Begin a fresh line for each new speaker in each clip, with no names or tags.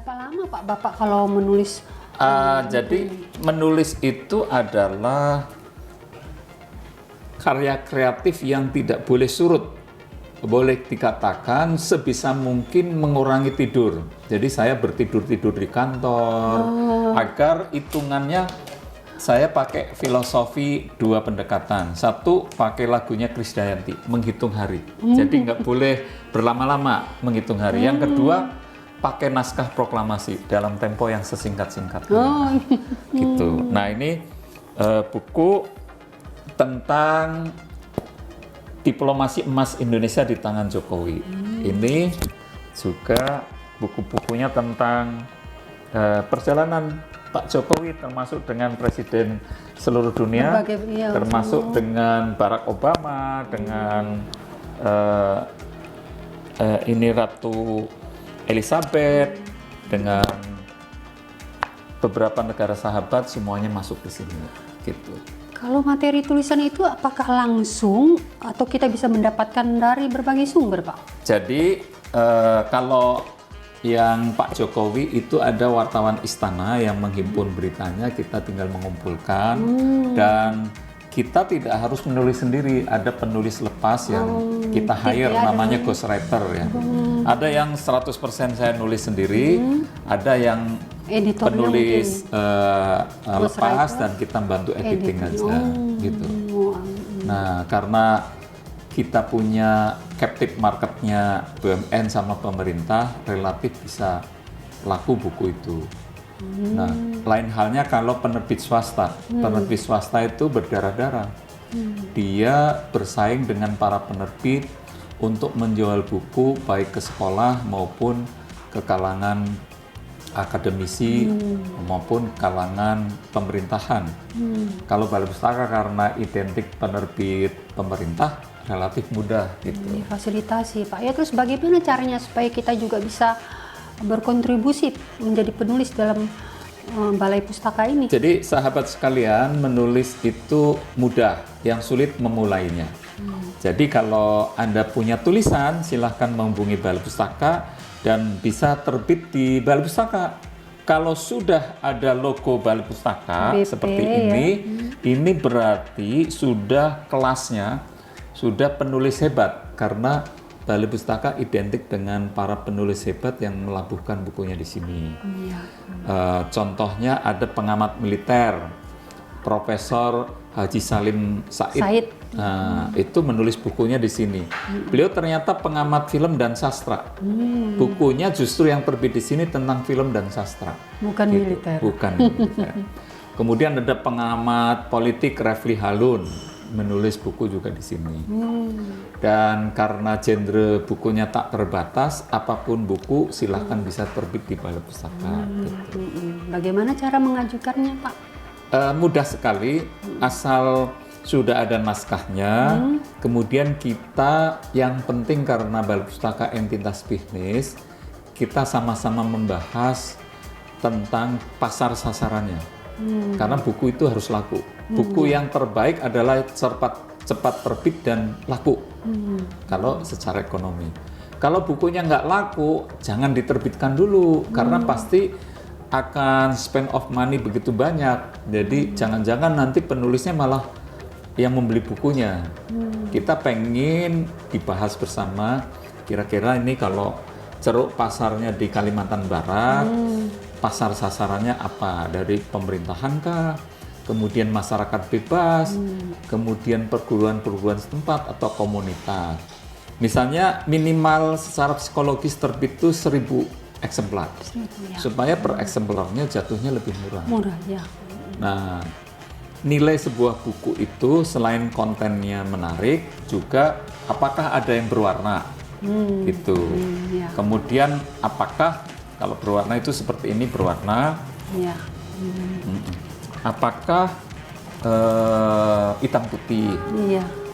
Berapa lama Pak Bapak kalau menulis?
Jadi menulis itu adalah karya kreatif yang tidak boleh surut. Boleh dikatakan sebisa mungkin mengurangi tidur. Jadi saya bertidur-tidur di kantor agar hitungannya saya pakai filosofi dua pendekatan. Satu, pakai lagunya Krisdayanti, menghitung hari. Jadi nggak boleh berlama-lama menghitung hari. Yang kedua, pakai naskah proklamasi dalam tempo yang sesingkat-singkatnya. Gitu. Nah, ini buku tentang diplomasi emas Indonesia di tangan Jokowi. Ini juga buku-bukunya tentang perjalanan Pak Jokowi termasuk dengan presiden seluruh dunia, termasuk dengan Barack Obama, dengan ini Ratu Elizabeth, dengan beberapa negara sahabat, semuanya masuk di sini. Gitu.
Kalau materi tulisan itu apakah langsung atau kita bisa mendapatkan dari berbagai sumber, Pak?
Jadi kalau yang Pak Jokowi itu ada wartawan istana yang menghimpun beritanya, kita tinggal mengumpulkan dan kita tidak harus menulis sendiri, ada penulis lepas yang kita hire namanya ghostwriter ya. Ada yang 100% saya nulis sendiri, ada yang penulis lepas dan kita bantu editing aja gitu. Nah, karena kita punya captive marketnya BUMN sama pemerintah, relatif bisa laku buku itu. Nah, lain halnya kalau penerbit swasta. Penerbit swasta itu berdarah-darah. Dia bersaing dengan para penerbit untuk menjual buku baik ke sekolah maupun ke kalangan akademisi maupun kalangan pemerintahan. Kalau Balai Pustaka karena identik penerbit pemerintah relatif mudah gitu.
Difasilitasi Pak. Ya, terus bagaimana caranya supaya kita juga bisa berkontribusi menjadi penulis dalam Balai Pustaka ini?
Jadi sahabat sekalian, menulis itu mudah, yang sulit memulainya. Jadi kalau Anda punya tulisan, silahkan menghubungi Balai Pustaka dan bisa terbit di Balai Pustaka. Kalau sudah ada logo Balai Pustaka seperti ini berarti sudah kelasnya, sudah penulis hebat, karena Balai Pustaka identik dengan para penulis hebat yang melabuhkan bukunya di sini. Contohnya ada pengamat militer, Profesor Haji Salim Said. Nah, itu menulis bukunya di sini. Beliau ternyata pengamat film dan sastra. Bukunya justru yang terbit di sini tentang film dan sastra.
Bukan
gitu.
militer.
Bukan militer. Kemudian ada pengamat politik Refli Harun, menulis buku juga di sini. Dan karena genre bukunya tak terbatas, apapun buku silahkan bisa terbit di Balai Pustaka. Gitu.
Bagaimana cara mengajukannya, Pak?
Mudah sekali, asal sudah ada naskahnya. Kemudian kita, yang penting karena Balai Pustaka entitas bisnis, kita sama-sama membahas tentang pasar sasarannya. Karena buku itu harus laku. Buku yang terbaik adalah cepat terbit dan laku. Kalau secara ekonomi. Kalau bukunya nggak laku, jangan diterbitkan dulu, karena pasti akan spend of money begitu banyak. Jadi jangan-jangan nanti penulisnya malah yang membeli bukunya. Kita pengen dibahas bersama, kira-kira ini kalau ceruk pasarnya di Kalimantan Barat, pasar sasarannya apa? Dari pemerintahan kah? Kemudian masyarakat bebas, kemudian perguruan-perguruan setempat atau komunitas. Misalnya minimal secara psikologis terbit itu 1000 eksemplar, supaya per eksemplarnya jatuhnya lebih murah.
Murah, ya.
Nah, nilai sebuah buku itu selain kontennya menarik, juga apakah ada yang berwarna, gitu. Kemudian apakah kalau berwarna itu seperti ini berwarna, apakah hitam putih,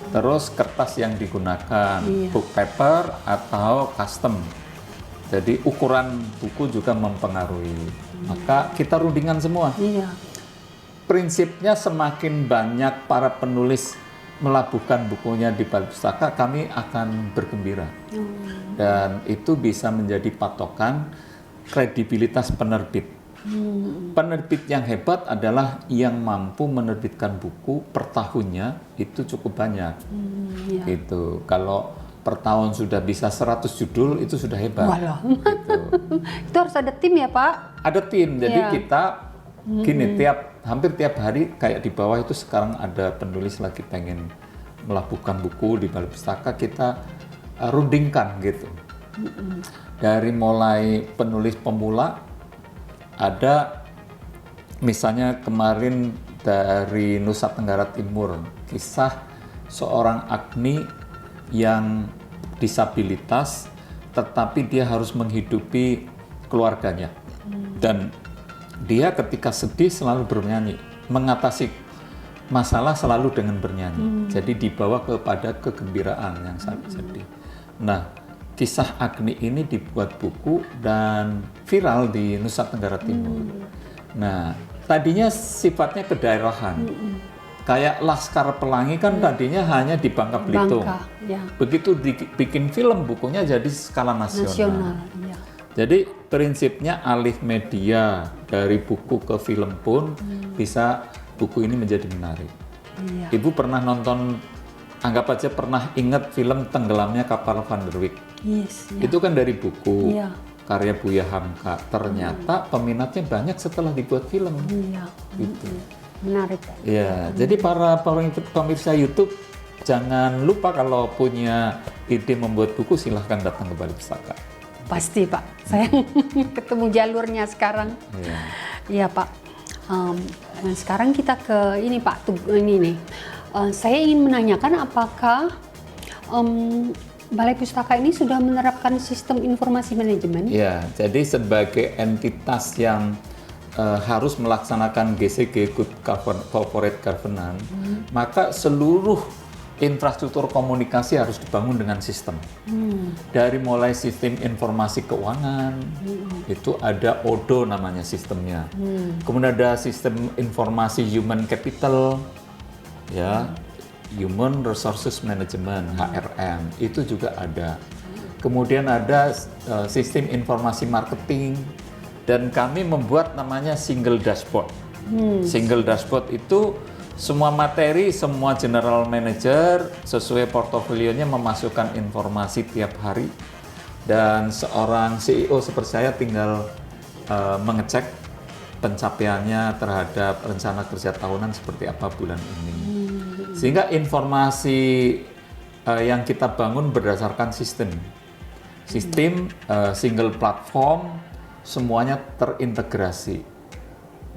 terus kertas yang digunakan, book paper atau custom. Jadi ukuran buku juga mempengaruhi. Maka kita rundingan semua. Prinsipnya semakin banyak para penulis melabuhkan bukunya di Balai Pustaka, kami akan bergembira. Dan itu bisa menjadi patokan kredibilitas penerbit. Penerbit yang hebat adalah yang mampu menerbitkan buku per tahunnya itu cukup banyak.
Iya.
Gitu. Kalau per tahun sudah bisa 100 judul itu sudah hebat.
Walah.
Gitu.
Itu harus ada tim ya Pak?
Ada tim, jadi
Iya.
kita gini hampir tiap hari kayak di bawah itu sekarang ada penulis lagi pengen melabuhkan buku di Balai Pustaka, kita rundingkan gitu. Dari mulai penulis pemula, ada misalnya kemarin dari Nusa Tenggara Timur, kisah seorang Agni yang disabilitas tetapi dia harus menghidupi keluarganya. Dan dia ketika sedih selalu bernyanyi, mengatasi masalah selalu dengan bernyanyi. Jadi dibawa kepada kegembiraan yang sangat sedih. Nah, kisah Agni ini dibuat buku dan viral di Nusa Tenggara Timur. Nah, tadinya sifatnya kedaerahan. Kayak Laskar Pelangi kan tadinya hanya di Bangka Belitung.
Bangka, ya.
Begitu dibikin film, bukunya jadi skala nasional.
Iya.
Jadi prinsipnya alih media dari buku ke film pun bisa buku ini menjadi menarik.
Iya.
Ibu pernah nonton, anggap aja pernah ingat film Tenggelamnya Kapal Van der Wijk.
Yes, ya.
Itu kan dari buku
Iya.
karya Buya Hamka. Ternyata peminatnya banyak setelah dibuat film.
Iya.
Gitu.
Menarik Pak.
Ya, jadi para pemirsa YouTube jangan lupa kalau punya ide membuat buku silahkan datang ke Balai Pustaka.
Pasti Pak, saya ketemu jalurnya sekarang.
Ya.
Iya Pak. Nah, sekarang kita ke ini Pak, ini nih. Saya ingin menanyakan apakah Balai Pustaka ini sudah menerapkan sistem informasi manajemen?
Ya, jadi sebagai entitas yang harus melaksanakan GCG Good Corporate Governance, maka seluruh infrastruktur komunikasi harus dibangun dengan sistem. Dari mulai sistem informasi keuangan, itu ada ODO namanya sistemnya. Kemudian ada sistem informasi human capital, ya, Human Resources Management (HRM), itu juga ada. Kemudian ada sistem informasi marketing, dan kami membuat namanya single dashboard. Single dashboard itu semua materi, semua general manager sesuai portofolionya memasukkan informasi tiap hari, dan seorang CEO seperti saya tinggal mengecek pencapaiannya terhadap rencana kerja tahunan seperti apa bulan ini. Sehingga informasi yang kita bangun berdasarkan sistem single platform, semuanya terintegrasi,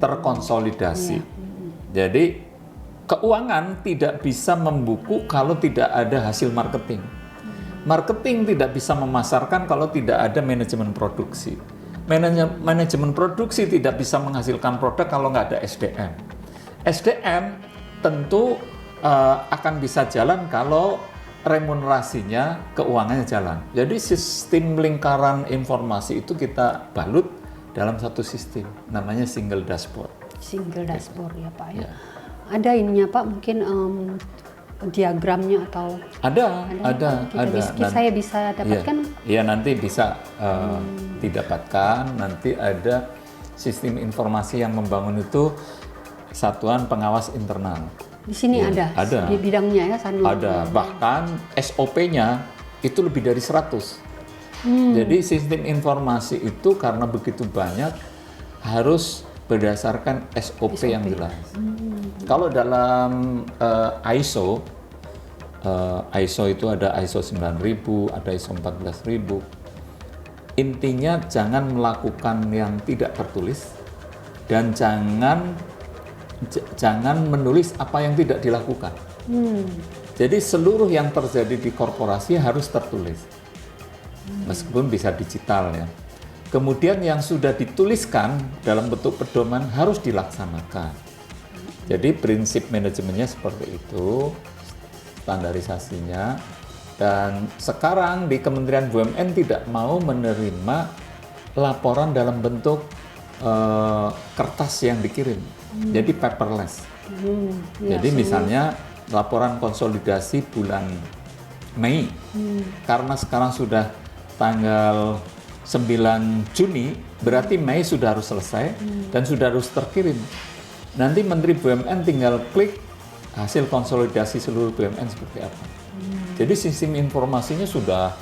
terkonsolidasi. Jadi keuangan tidak bisa membuku kalau tidak ada hasil marketing. Marketing tidak bisa memasarkan kalau tidak ada manajemen produksi. Manajemen produksi tidak bisa menghasilkan produk kalau nggak ada SDM. SDM tentu akan bisa jalan kalau remunerasinya, keuangannya jalan. Jadi sistem lingkaran informasi itu kita balut dalam satu sistem, namanya single dashboard.
Single dashboard ya Pak ya.
Ya.
Ada ininya Pak, mungkin diagramnya atau
Ada.
saya bisa dapatkan?
Iya, nanti bisa didapatkan. Nanti ada sistem informasi yang membangun itu Satuan Pengawas Internal.
Di sini
Ya, ada.
di bidangnya ya Sanul.
Ada, bahkan SOP-nya itu lebih dari 100. Jadi sistem informasi itu karena begitu banyak harus berdasarkan SOP yang jelas. Kalau dalam ISO itu ada ISO 9000, ada ISO 14000. Intinya jangan melakukan yang tidak tertulis dan jangan menulis apa yang tidak dilakukan. Jadi seluruh yang terjadi di korporasi harus tertulis, meskipun bisa digital ya. Kemudian yang sudah dituliskan dalam bentuk pedoman harus dilaksanakan. Jadi prinsip manajemennya seperti itu, standarisasinya. Dan sekarang di Kementerian BUMN tidak mau menerima laporan dalam bentuk kertas yang dikirim. Jadi paperless. Jadi misalnya laporan konsolidasi bulan Mei, karena sekarang sudah tanggal 9 Juni, berarti Mei sudah harus selesai dan sudah harus terkirim. Nanti Menteri BUMN tinggal klik hasil konsolidasi seluruh BUMN seperti apa. Jadi sistem informasinya sudah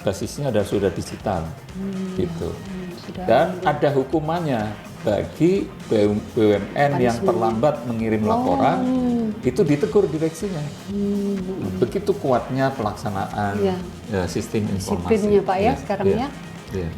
basisnya sudah digital, gitu. Dan ada hukumannya bagi BUMN yang terlambat mengirim laporan, itu ditegur direksinya. Begitu kuatnya pelaksanaan sistem informasi.
Disiplinnya Pak ya sekarang
Iya.
ya.
Iya.